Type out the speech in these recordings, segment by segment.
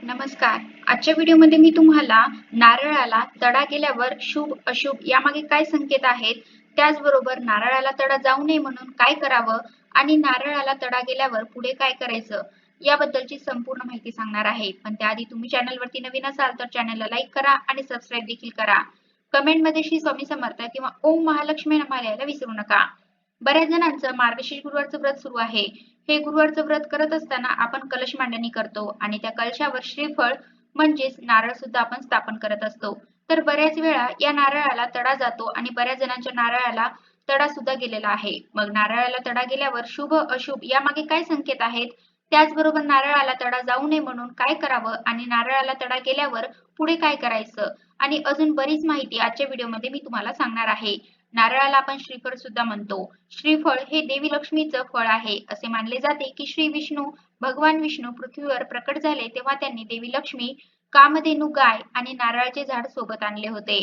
नमस्कार. आजच्या व्हिडिओमध्ये मी तुम्हाला नारळाला तडा गेल्यावर शुभ अशुभ यामागे काय संकेत आहेत, त्याचबरोबर नारळाला तडा जाऊ नये म्हणून काय करावं आणि नारळाला तडा गेल्यावर पुढे काय करायचं याबद्दलची संपूर्ण माहिती सांगणार आहे. पण त्याआधी तुम्ही चॅनलवरती नवीन असाल तर चॅनलला लाईक करा आणि सबस्क्राईब देखील करा. कमेंटमध्ये श्री स्वामी समर्थ किंवा ओम महालक्ष्मी नमः लिहायला विसरू नका. बऱ्याच जणांचं मार्गशीर्ष गुरुवारचं व्रत सुरू आहे. हे गुरुवारचं व्रत करत असताना आपण कलश मांडणी करतो आणि त्या कलशावर श्रीफळ म्हणजेच नारळ सुद्धा आपण स्थापन करत असतो. तर बऱ्याच वेळा या नारळाला तडा जातो आणि बऱ्याच जणांच्या नारळाला तडा सुद्धा गेलेला आहे. मग नारळाला तडा गेल्यावर शुभ अशुभ यामागे काय संकेत आहेत, त्याचबरोबर नारळाला तडा जाऊ नये म्हणून काय करावं आणि नारळाला तडा गेल्यावर पुढे काय करायचं आणि अजून बरीच माहिती आजच्या व्हिडिओमध्ये मी तुम्हाला सांगणार आहे. नारळाला आपण श्रीफळ सुद्धा म्हणतो. श्रीफळ हे देवी लक्ष्मीचं फळ आहे. असे मानले जाते की श्री विष्णू भगवान विष्णू पृथ्वीवर प्रकट झाले तेव्हा त्यांनी देवी लक्ष्मी, कामधेनू गाय आणि नारळाचे झाड सोबत आणले होते.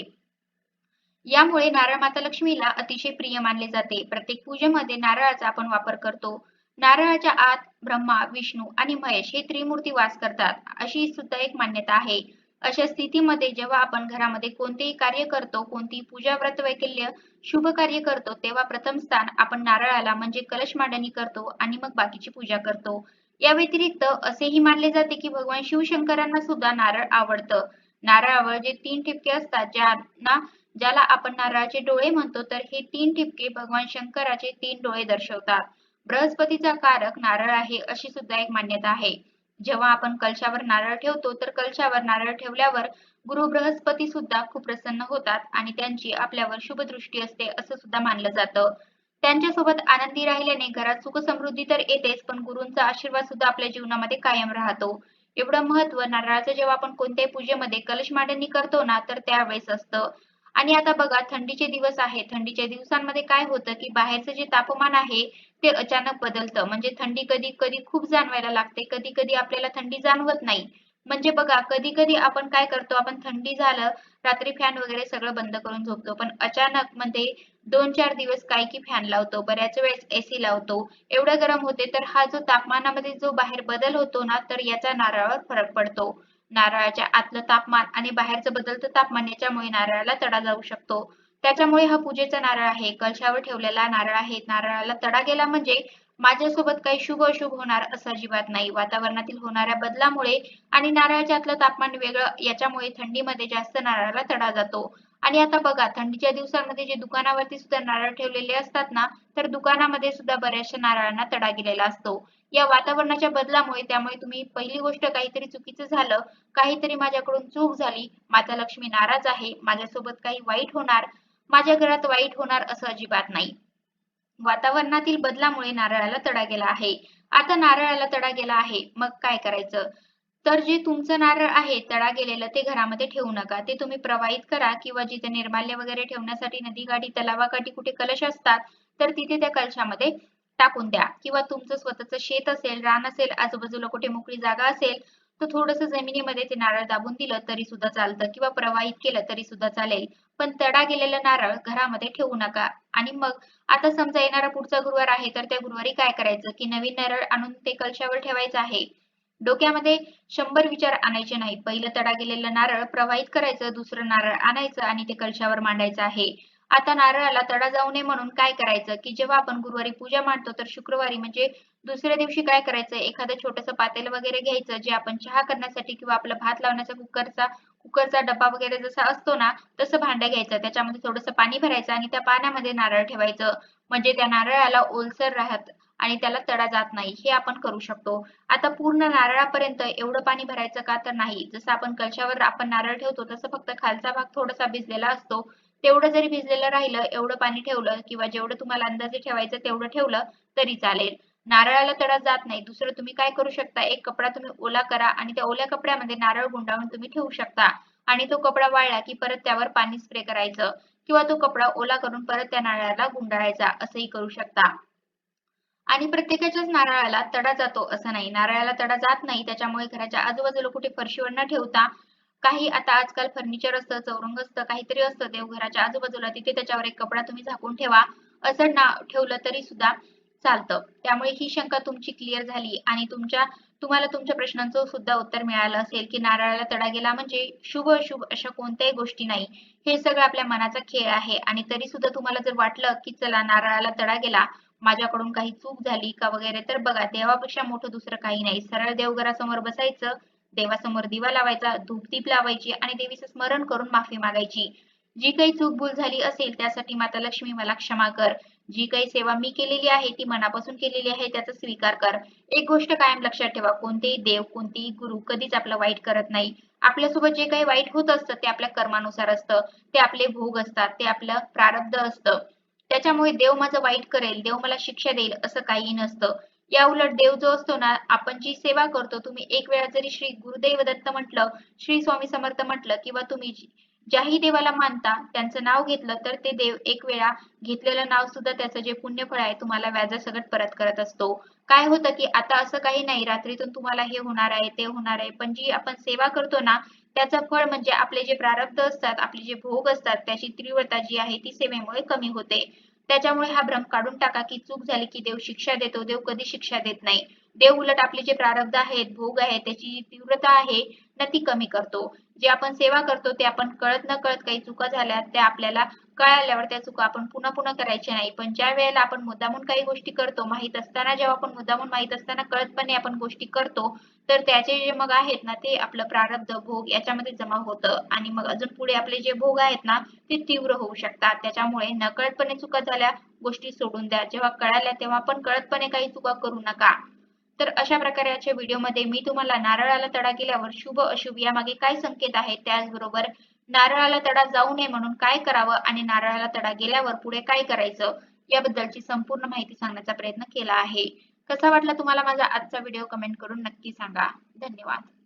यामुळे नारळ माता लक्ष्मीला अतिशय प्रिय मानले जाते. प्रत्येक पूजेमध्ये नारळाचा आपण वापर करतो. नारळाच्या आत ब्रह्मा, विष्णू आणि महेश हे त्रिमूर्ती वास करतात, अशी सुद्धा एक मान्यता आहे. अशा स्थितीमध्ये जेव्हा आपण घरामध्ये कोणतेही कार्य करतो, कोणतीही पूजा, व्रत, वैकल्य, शुभ कार्य करतो, तेव्हा प्रथम स्थान आपण नारळाला म्हणजे कलश मांडणी करतो आणि मग बाकीची पूजा करतो. या व्यतिरिक्त असेही मानले जाते की भगवान शिवशंकरांना सुद्धा नारळ आवडतं. नारळावर जे 3 ठिपके असतात, ज्याला आपण नारळाचे डोळे म्हणतो, तर हे 3 ठिपके भगवान शंकराचे 3 डोळे दर्शवतात. बृहस्पतीचा कारक नारळ आहे, अशी सुद्धा एक मान्यता आहे. जेव्हा आपण कलशावर नारळ ठेवतो, तर कलशावर नारळ ठेवल्यावर गुरु बृहस्पती सुद्धा खूप प्रसन्न होतात आणि त्यांची आपल्यावर शुभ दृष्टी असते, असं सुद्धा मानलं जातं. त्यांच्यासोबत आनंदी राहिल्याने घरात सुख समृद्धी तर येतेच, पण गुरूंचा आशीर्वाद सुद्धा आपल्या जीवनामध्ये कायम राहतो. एवढं महत्त्व नारळाचं जेव्हा आपण कोणत्याही पूजेमध्ये कलश मांडणी करतो ना, तर त्यावेळेस असतं. आणि आता बघा थंडीचे दिवस आहेत. थंडीच्या दिवसांमध्ये काय होतं, की बाहेरचं जे तापमान आहे ते अचानक बदलतं. म्हणजे थंडी कधी-कधी खूप जाणवायला लागते, कधी-कधी आपल्याला थंडी जाणवत नाही. म्हणजे बघा कधी-कधी आपण काय करतो, आपण थंडी झालं, रात्री फॅन वगैरे सगळं बंद करून झोपतो. पण अचानक म्हणजे 2-4 दिवस काय की फॅन लावतो, बऱ्याच वेळेस एसी लावतो. एवढं गरम होते, तर हा जो तापमानामध्ये जो बाहेर बदल होतो ना, तर याचा नारळावर फरक पडतो. नारळाच्या आतलं तापमान आणि बाहेरचं बदलतं तापमान याच्यामुळे नारळाला तडा जाऊ शकतो. त्याच्यामुळे हा पूजेचा नारळ आहे. कलशावर ठेवलेला नारळ आहे. नारळाला तडा गेला म्हणजे माझ्यासोबत काही शुभ-अशुभ होणार असं अजिबात नाही. वातावरणातील होणाऱ्या बदलामुळे आणि नारळाच्या आतलं तापमान वेगळं याच्यामुळे थंडीमध्ये जास्त नारळाला तडा जातो. आणि आता बघा थंडीच्या दिवसांमध्ये जे दुकानावरती सुद्धा नारळ ठेवलेले असतात ना, तर दुकानामध्ये सुद्धा बऱ्याचशा नारळांना तडा गेलेला असतो. या वातावरणाच्या बदलामुळे त्यामुळे तुम्ही पहिली गोष्ट काहीतरी चुकीचं झालं, काहीतरी माझ्याकडून चूक झाली, माता लक्ष्मी नाराज आहे, माझ्यासोबत काही वाईट होणार, माझ्या घरात वाईट होणार असं अजिबात नाही. वातावरणातील बदलामुळे नारळाला तडा गेला आहे. आता नारळाला तडा गेला आहे, मग काय करायचं? तर जे तुमचं नारळ आहे तडा गेलेलं ते घरामध्ये ठेवू नका. ते तुम्ही प्रवाहित करा किंवा जिथे निर्माल्य वगैरे ठेवण्यासाठी नदीकाठी, तलावाकाठी कुठे कलश असतात, तर तिथे त्या कलशामध्ये टाकून द्या किंवा तुमचं स्वतःचं शेत असेल, रान असेल, आजूबाजूला कुठे मोकळी जागा असेल, तर थोडंसं जमिनीमध्ये ते नारळ दाबून दिलं तरी सुद्धा चालतं किंवा प्रवाहित केलं तरी सुद्धा चालेल. पण तडा गेलेलं नारळ घरामध्ये ठेवू नका. आणि मग आता समजा येणारा पुढचा गुरुवार आहे, तर त्या गुरुवारी काय करायचं, की नवीन नारळ आणून ते कलशावर ठेवायचं आहे. डोक्यामध्ये 100 विचार आणायचे नाहीत. पहिलं तडा गेलेलं नारळ प्रवाहित करायचं, दुसरं नारळ आणायचं आणि ते कलशावर मांडायचं आहे. आता नारळाला तडा जाऊ नये म्हणून काय करायचं, की जेव्हा आपण गुरुवारी पूजा मांडतो, तर शुक्रवारी म्हणजे दुसऱ्या दिवशी काय करायचं, एखादं छोटंसं पातेलं वगैरे घ्यायचं, जे आपण चहा करण्यासाठी किंवा आपला भात लावण्याचा कुकरचा डब्बा वगैरे जसा असतो ना, तसं भांडं घ्यायचं. त्याच्यामध्ये थोडंसं पाणी भरायचं आणि त्या पाण्यामध्ये नारळ ठेवायचं. म्हणजे त्या नारळाला ओलसर राहत आणि त्याला तडा जात नाही. हे आपण करू शकतो. आता पूर्ण नारळापर्यंत एवढं पाणी भरायचं का? तर नाही. जसं आपण कलशावर आपण नारळ ठेवतो, तसं फक्त खालचा भाग थोडासा भिजलेला असतो. तेवढं जरी भिजलेलं राहिलं, एवढं पाणी ठेवलं किंवा जेवढं तुम्हाला अंदाजे ठेवायचं तेवढं ठेवलं तरी चालेल. नारळाला तडा जात नाही. दुसरं तुम्ही काय करू शकता, एक कपडा तुम्ही ओला करा आणि त्या ओल्या कपड्यामध्ये नारळ गुंडाळून तुम्ही ठेवू शकता आणि तो कपडा वाळला की परत त्यावर पाणी स्प्रे करायचं किंवा तो कपडा ओला करून परत त्या नारळाला गुंडाळायचा असंही करू शकता. आणि प्रत्येकाच्याच नारळाला तडा जातो असं नाही. नारळाला तडा जात नाही त्याच्यामुळे घराच्या आजूबाजूला कुठे फरशीवर न ठेवता काही आता आजकाल फर्निचर असतं, चौरंग असतं, काहीतरी असतं देवघराच्या आजूबाजूला तिथे त्याच्यावर एक कपडा तुम्ही झाकून ठेवा. असं ठेवलं तरी सुद्धा चालतं. त्यामुळे ही शंका तुमची क्लिअर झाली आणि तुमच्या तुम्हाला तुमच्या प्रश्नांचं सुद्धा उत्तर मिळालं असेल की नारळाला तडा गेला म्हणजे शुभ अशुभ अशा कोणत्याही गोष्टी नाही. हे सगळं आपल्या मनाचा खेळ आहे आणि तरी सुद्धा तुम्हाला जर वाटलं की चला नारळाला तडा गेला, माझ्याकडून काही चूक झाली का वगैरे, तर बघा देवापेक्षा मोठं दुसरं काही नाही. सरळ देवघरासमोर बसायचं, देवासमोर दिवा लावायचा, धूप-दीप लावायची आणि देवीचं स्मरण करून माफी मागायची. जी काही चूक-भूल झाली असेल त्यासाठी माता लक्ष्मी मला क्षमा कर. जी काही सेवा मी केलेली आहे ती मनापासून केलेली आहे त्याचा स्वीकार कर. एक गोष्ट कायम लक्षात ठेवा, कोणतेही देव, कोणतेही गुरु कधीच आपलं वाईट करत नाही. आपल्यासोबत जे काही वाईट होत असतं ते आपल्या कर्मानुसार असतं. ते आपले भोग असतात, ते आपलं प्रारब्ध असतं. त्याच्यामुळे देव माझं वाईट करेल, देव मला शिक्षा देईल असं काहीही नसतं. याउलट देव जो असतो ना, आपण जी सेवा करतो, तुम्ही एक वेळा जरी श्री गुरुदेव दत्त म्हटलं, श्री स्वामी समर्थ म्हटलं किंवा तुम्ही ज्याही देवाला मानता त्यांचं नाव घेतलं, तर ते देव एक वेळा घेतलेलं नाव सुद्धा त्याचं जे पुण्यफळ आहे तुम्हाला व्याजासकट परत करत असतो. काय होतं की आता असं काही नाही, रात्रीतून तुम्हाला हे होणार आहे, ते होणार आहे, पण जी आपण सेवा करतो ना, त्याचं फळ म्हणजे आपले जे प्रारब्ध असतात, आपले जे भोग असतात, त्याची तीव्रता जी आहे ती सेवेमुळे कमी होते. त्याच्यामुळे हा भ्रम काढून टाका की चूक झाली की देव शिक्षा देतो. देव कधी शिक्षा देत नाही. देव उलट आपले जे प्रारब्ध आहेत, भोग आहेत, त्याची जी तीव्रता आहे ना ती कमी करतो. जे आपण सेवा करतो ते आपण कळत-नकळत काही चुका झाल्या त्या आपल्याला कळाल्यावर त्या चुका आपण पुन्हा-पुन्हा करायच्या नाही. पण ज्या वेळेला आपण मुद्दामून काही गोष्टी करतो, माहीत असताना जेव्हा आपण मुद्दामून माहीत असताना कळतपणे आपण गोष्टी करतो, तर त्याचे जे मग आहेत ना, ते आपलं प्रारब्ध, भोग याच्यामध्ये जमा होतं आणि मग अजून पुढे आपले जे भोग आहेत ना, ते तीव्र होऊ शकतात. त्याच्यामुळे नकळतपणे चुका झाल्या, गोष्टी सोडून द्या. जेव्हा कळाल्या तेव्हा पण कळतपणे काही चुका करू नका. तर अशा प्रकारे आजच्या व्हिडिओमध्ये मी तुम्हाला नारळाला तडा गेल्यावर शुभ-अशुभ यामागे काय संकेत आहेत, त्याचबरोबर नारळाला तडा जाऊ नये म्हणून काय करावं आणि नारळाला तडा गेल्यावर पुढे काय करायचं, याबद्दलची संपूर्ण माहिती सांगण्याचा प्रयत्न केला आहे. कसा वाटला तुम्हाला माझा आजचा व्हिडिओ कमेंट करून नक्की सांगा. धन्यवाद.